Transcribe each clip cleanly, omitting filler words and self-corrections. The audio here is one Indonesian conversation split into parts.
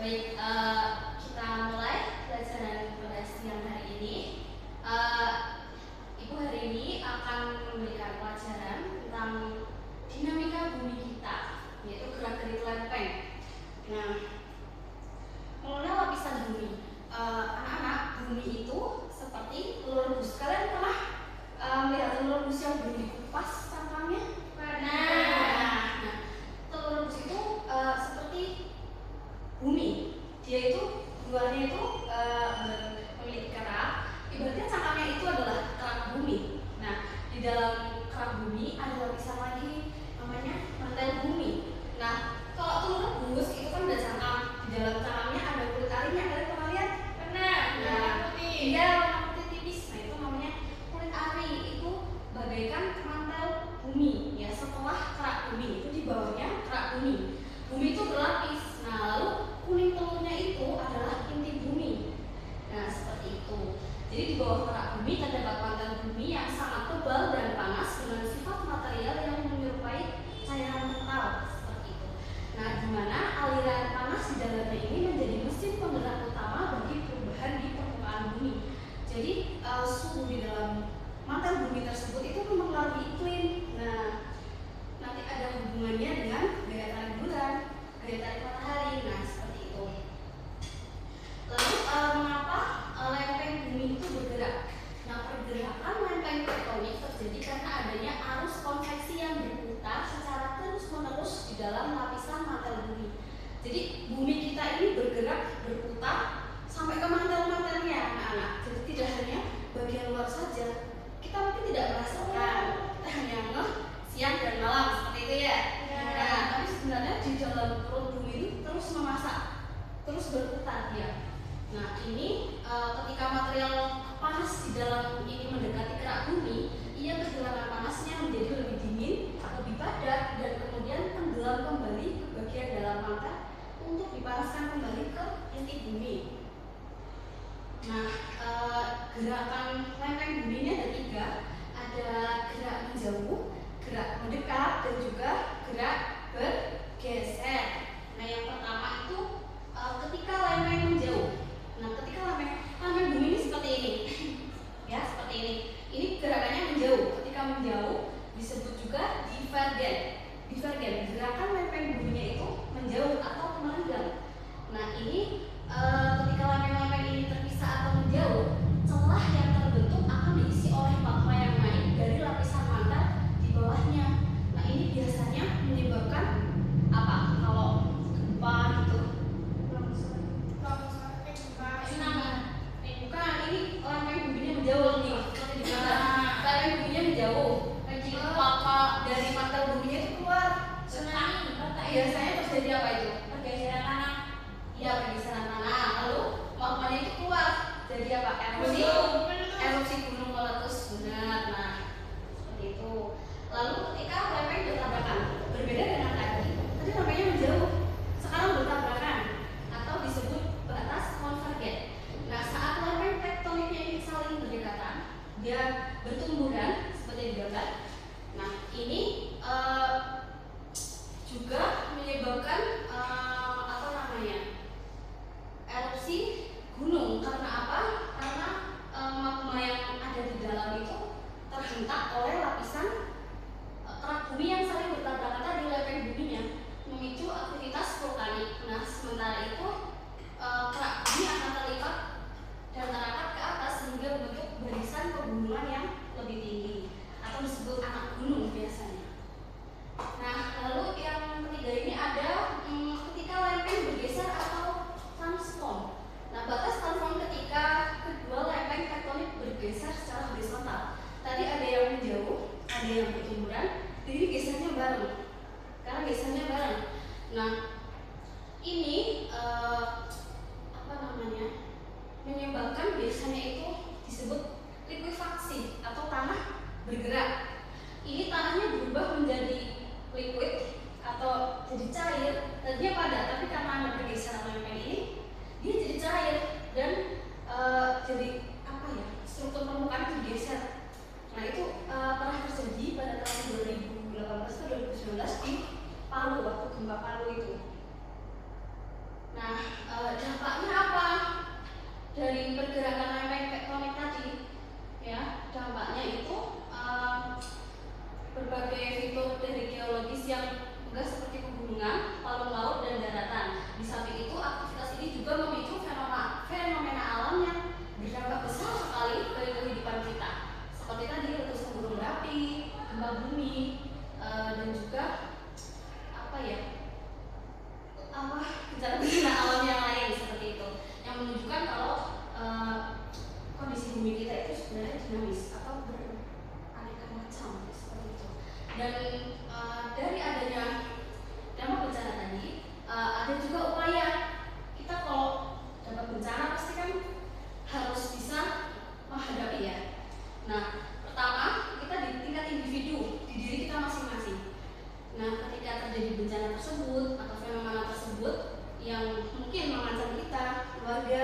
Baik, kita mulai pelajaran pada siang hari ini. Ibu hari ini akan memberikan pelajaran tentang dinamika bumi kita, yaitu gerak-gerik lempeng. Nah, mengenai lapisan bumi, anak-anak, bumi itu seperti telur rebus. Kalian pernah melihat telur rebus yang belum dikupas cangkangnya? Nah, telur rebus itu seperti bumi. Dia itu luarnya itu memiliki kerak. Ibaratnya cangkangnya itu adalah kerak bumi. Nah, di dalam kerak bumi ada lapisan lagi namanya mantel bumi. Nah, kalau telur rebus itu kan ada cangkang. Di dalam cangkangnya ada kulit arinya. Kalian pernah lihat? Pernah. Nah, iya, warna putih tipis. Nah, itu namanya kulit ari. Itu bagaikan mantel bumi. Ya, setelah kerak bumi itu di bawahnya kerak bumi. Bumi itu berlapis. Nah, lalu kuning telurnya itu adalah inti bumi. Nah, seperti itu. Jadi di bawah kerak bumi terdapat mantel bumi yang sangat tebal dan panas dengan sifat material yang menyerupai cairan kental, seperti itu. Nah, di mana aliran panas di dalamnya ini menjadi mesin penggerak utama bagi perubahan di permukaan bumi. Jadi suhu di dalam mantel bumi tersebut itu mempengaruhi iklim. Nah, nanti ada hubungannya dengan gaya tarik bulan, gaya tarik matahari. Nah, seperti itu. Lalu mengapa lempeng bumi itu bergerak? Nah, pergerakan lempeng tektonik terjadi karena adanya arus konveksi yang berputar secara terus-menerus di dalam lapisan mantel bumi. Jadi bumi kita ini bergerak, berputar sampai ke mantel-mantelnya, anak-anak. Jadi tidak hanya bagian luar saja. Kita mungkin tidak merasakan, kita hanya ngeh siang dan malam, seperti itu ya. Nah, tapi sebenarnya di dalam perut bumi ini terus memasak, terus berputar dia. Nah, ini ketika material panas di dalam ini mendekati kerak bumi, ia kehilangan panasnya menjadi lebih dingin, lebih padat, dan kemudian tenggelam kembali ke bagian dalam mantel untuk dipanaskan kembali ke inti bumi. Nah, gerakan lempeng bumi ini ada 3. Ada gerak menjauh, gerak mendekat, dan juga gerak bergeser. Nah, yang pertama itu ketika lempeng menjauh. Nah, ketika lempeng bumi ini seperti ini, ya seperti ini. Ini gerakannya menjauh. Ketika menjauh disebut juga divergen. Divergen, gerakan lempeng buminya itu menjauh atau merenggang. Nah, ini ketika lempeng-lempeng ini terpisah atau menjauh, celah yang terbentuk akan diisi oleh magma yang naik dari lapisan mantel di bawahnya. Nah, ini biasanya menyebabkan apa? Kalau gempa gitu. Bukan, ini lempeng buminya menjauh nih. Lempeng buminya menjauh. Maka dari mantel buminya itu keluar tsunami. Biasanya terjadi apa itu? Pergeseran tanah. Iya, pergeseran tanah. Lalu magmanya itu keluar. Jadi apa? Erupsi gunung meletus. Benar. Nah, seperti itu. Lalu ketika lempeng bertabrakan, berbeda dengan tadi lempengnya menjauh, sekarang bertabrakan atau disebut batas konvergen. Nah, saat lempeng tektoniknya ini saling berdekatan, dia bertumburan seperti di gambar. Nah, ini juga menyebabkan erupsi gunung. Karena apa? Karena magma yang ada di dalam itu terhentak oleh lapisan kerak bumi yang saling bertabrakan tadi, lempeng buminya memicu aktivitas vulkanik. Nah, sementara itu kerak bumi akan terlipat dan terangkat ke atas sehingga membentuk barisan pegunungan yang lebih tinggi atau disebut anak gunung biasanya. Nah, lalu yang ketiga ini ada ketika lempeng bergeser atau transform. Nah, batas transform ketika kedua lempeng tektonik bergeser secara horizontal. Tadi ada yang menjauh, ada yang bertumburan, jadi gesernya bareng. Karena gesernya bareng. Nah, ini menyebabkan biasanya itu disebut likuifaksi atau tanah bergerak. Ini tanahnya berubah menjadi liquid atau jadi cair. Tadinya padat, tapi karena ada pergeseran lempeng ini, dia jadi cair dan jadi struktur permukaan bergeser. Nah, itu pernah terjadi pada tahun 2018 atau 2019 di Palu, waktu gempa Palu itu. Nah, dari pergerakan lempeng tektonik tadi, ya dampaknya itu berbagai fitur dari geologis yang megah seperti pegunungan, palung laut, dan daratan. Di samping itu, aktivitas ini juga memicu fenomena alam yang berdampak besar sekali bagi kehidupan kita. Seperti tadi letusan gunung berapi, gempa bumi, dan juga bencana alam yang lain seperti itu, yang menunjukkan kalau kondisi bumi kita itu sebenarnya dinamis atau beraneka macam seperti itu. Dan dari adanya dampak bencana tadi, ada juga upaya kita kalau dapat bencana pasti kan harus bisa menghadapi ya. Nah, pertama kita di tingkat individu, di diri kita masing-masing. Nah, ketika terjadi bencana tersebut atau fenomena tersebut yang mungkin mengancam kita, keluarga,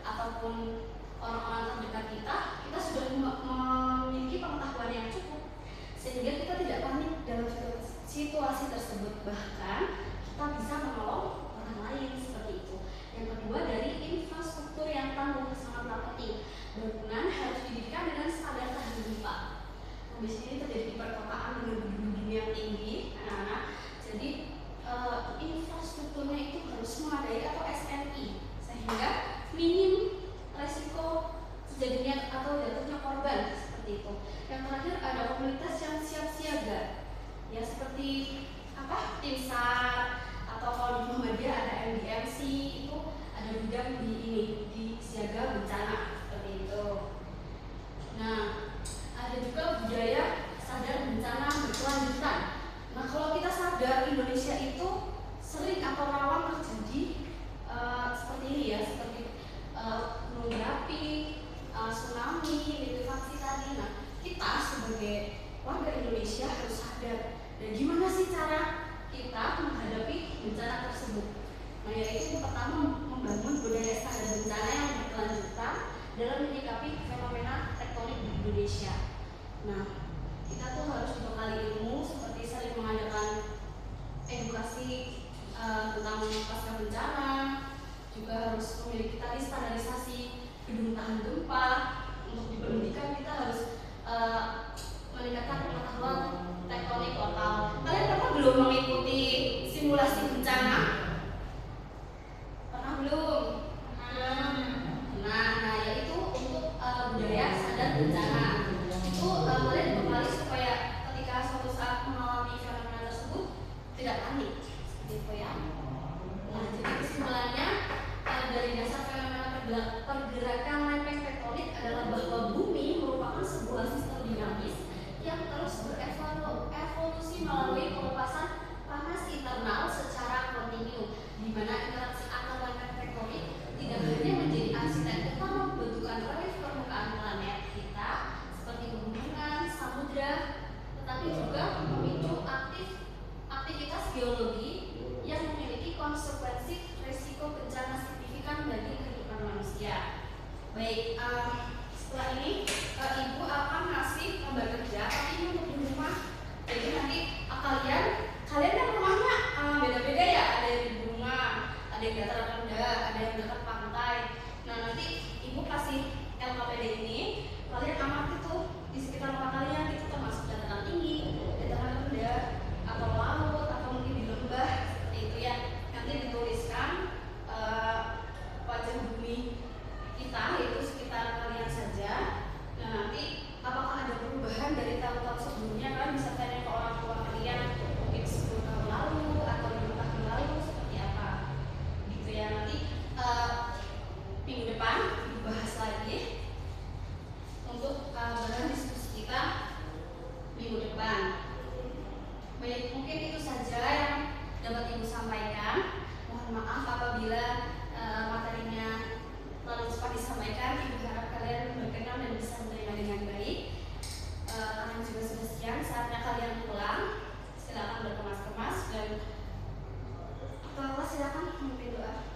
ataupun orang-orang terdekat kita, kita sudah memiliki pengetahuan yang cukup sehingga kita tidak panik dalam situasi tersebut. Bahkan kita bisa menolong orang lain seperti itu. Yang kedua, dari infrastruktur yang tangguh sangatlah penting. Bangunan harus didirikan dengan standar tahan gempa. Di sini terjadi di perkotaan dengan gedung-gedung yang tinggi, anak-anak. Jadi infrastrukturnya itu harus memadai atau SNI sehingga minim resiko terjadinya atau jatuhnya korban seperti itu. Yang terakhir ada komunitas yang siap siaga, ya seperti tim SAR atau kalau di Muhammadiyah ada MDMC, itu ada bidang di siaga bencana seperti itu. Nah, ada juga budaya sadar bencana berkelanjutan. Nah, kalau kita sadar Indonesia itu sering atau rawan terjadi seperti ini ya, seperti gunung berapi, tsunami, likuifaksi tadi. Nah, kita sebagai warga Indonesia harus sadar. Dan gimana sih cara kita menghadapi bencana tersebut? Nah, yaitu pertama membangun budaya sadar bencana yang berkelanjutan dalam menyikapi fenomena tektonik di Indonesia. Nah, kita tuh harus dibekali ilmu seperti sering mengadakan edukasi tentang pasca bencana, juga harus memiliki tadi standarisasi gedung tahan gempa. Untuk di pendidikan kita harus meningkatkan pengetahuan tektonik lokal. Kalian pernah belum mengikuti simulasi bencana? Pernah belum? Nah, yaitu untuk budaya sadar bencana. Itu kalian dibekali supaya ketika suatu saat mengalami fenomena tersebut tidak panik, seperti itu ya. Nah, jadi kesimpulannya dari dasar fenomena pergerakan lempeng tektonik adalah bahwa bumi merupakan sebuah sistem dinamis yang terus berevolusi melalui pelepasan panas internal secara kontinu, di mana interaksi antar lempeng tektonik tidak hanya menjadi arsitektur pembentukan relief permukaan planet kita seperti pegunungan, samudra, tetapi juga memicu aktivitas geologi yang memiliki konsekuensi risiko bencana signifikan bagi kehidupan manusia. Baik, setelah ini Ibu akan ngasih gambar kerja, tapi ini untuk di rumah. Jadi nanti kalian kan rumahnya beda-beda ya, ada yang di bunga, ada yang dataran rendah, ada yang dekat pantai. Nah, nanti Ibu kasih LKPD ini, kalian amati tuh di sekitar rumah kalian itu termasuk dataran tinggi, dataran rendah, atau laut, atau mungkin di lembah seperti itu ya. Nanti dituliskan wajah bumi kita itu sekitar kalian saja. Nah, nanti apakah ada perubahan dari tahun-tahun sebelumnya? Kan bisa tanya ke orang tua kalian mungkin 10 tahun lalu atau 5 tahun lalu seperti apa gitu ya. Nanti minggu depan dibahas lagi untuk bahan diskusi kita minggu depan. Baik, mungkin itu saja yang dapat Ibu sampaikan. Mohon maaf apabila materinya terlalu cepat disampaikan. Ibu harap kalian berkenan dan bisa menerima dengan baik. Kalian juga sudah siang, saatnya kalian pulang. Silakan berkemas-kemas dan silakan memimpin doa.